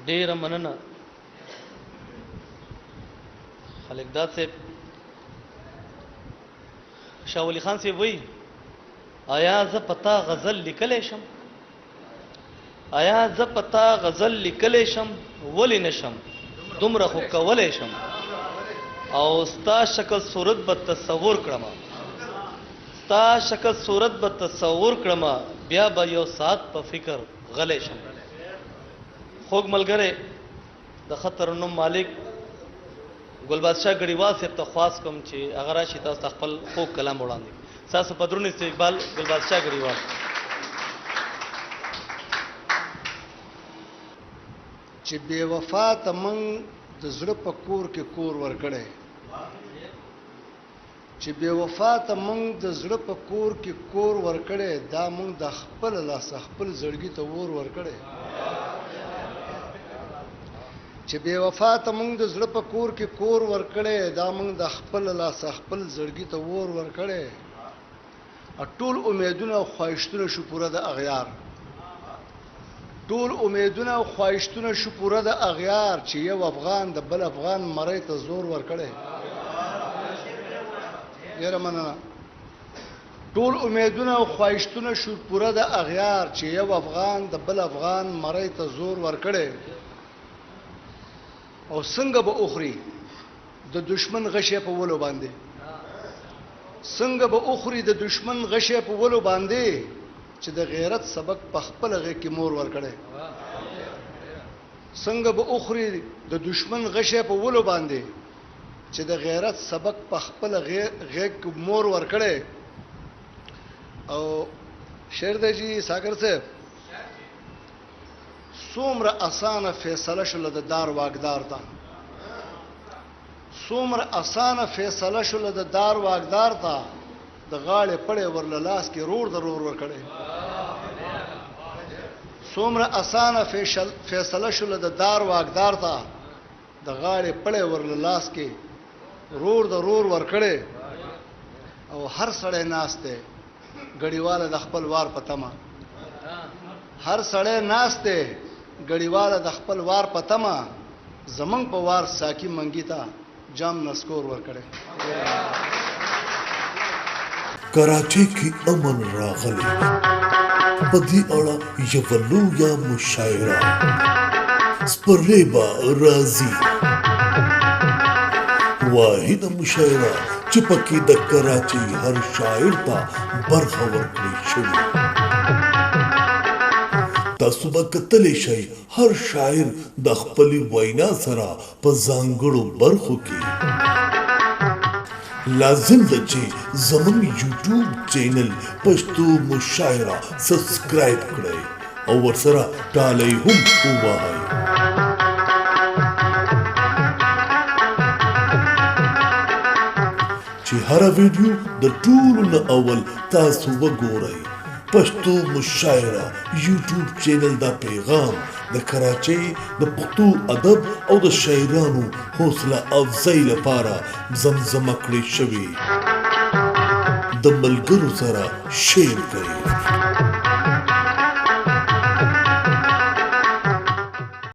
ډیره مننه خلک داد صاحب شاه ولی خان صاحب وی آیا ز پتا غزل لیکلی شم آیا ز پتا غزل لیکلی شم ولی نشم دومره خو کولی شم او ستا شکل صورت به تصور کړم ستا شکل صورت به تصور کړم بیا به یو ساعت په فکر غلی شم خوږ ملګری د خطر نوم مالک ګل بادشاه ګډیوال صاحب ته خواست کوم چې هغه راشي تاسو ته خپل خوږ کلام وړاندې ستاسو په درون استقبال ګل بادشاه ګډیوال چې بې وفا ته موږ د زړه په کور کې کور ورکړی چې بې وفا ته موږ د زړه په کور کې کور ورکړی دا موږ د خپل لاسه خپل زړګي ته ور ورکړی چې بې وفا ته موږ د زړه په کور کې کور ورکړی دا موږ د خپل لاسه خپل زړګي ته ور ورکړی ټول امیدونه او خواهشتونه شو پوره د اغیار ټول امیدونه او خواهشتونه شو پوره د اغیار چې یو افغان د بل افغان مړی ته زور ورکړی ډیره مننه ټول امیدونه او خواهشتونه شو پوره د اغیار چې یو افغان د بل افغان مړی ته زور ورکړی او څنګه به اخري د دشمن غشې په ولو باندې څنګه به اخري د دشمن غشې په ولو باندې چې د غیرت سبق په خپل غې کې مور ورکړي څنګه به اخري د دشمن غشې په ولو باندې چې د غیرت سبق په خپل غې کې مور ورکړي او شعر د جی ساګر صاحب څومره اسانه فیصله شول د دار واګدار ته څومره اسانه فیصله شول د دار واګدار ته د غاړې پړې ورله لاس کې رور ضرور ورکړي څومره اسانه فیصله شول د دار واګدار ته د غاړې پړې ورله لاس کې رور ضرور ورکړي او هر سړی ناشته غړیواله د خپل وار پتما هر سړی ناشته غړیواله د خپل وار پتما زمنګ په وار ساکی منګی تا جام نسکور ورکړي کراچۍ کې امن راغلی په دې اړه یوه لویه مشاعره سپرلی به راځي واحده مشاعره چې پکې د کراچۍ هر شاعر ته برخه ورکړل شوې تاسو به کتلی شئ هر شاعر د خپلې وینا سره په ځانګړو برخو کې لازم ده چې زموږ یوټیوب چینل پښتو مشاعره سبسکرایب کړئ او ورسره ټالی هم ووهئ چې هره ویډیو د ټولو نه اول تاسو وګورئ پښتو مشاعره یوټیوب چینل دا پیغام د کراچۍ د پښتو ادب او د شاعرانو حوصله افزای لپاره زمزمه کړې شوې د ملګرو سره شیر کړئ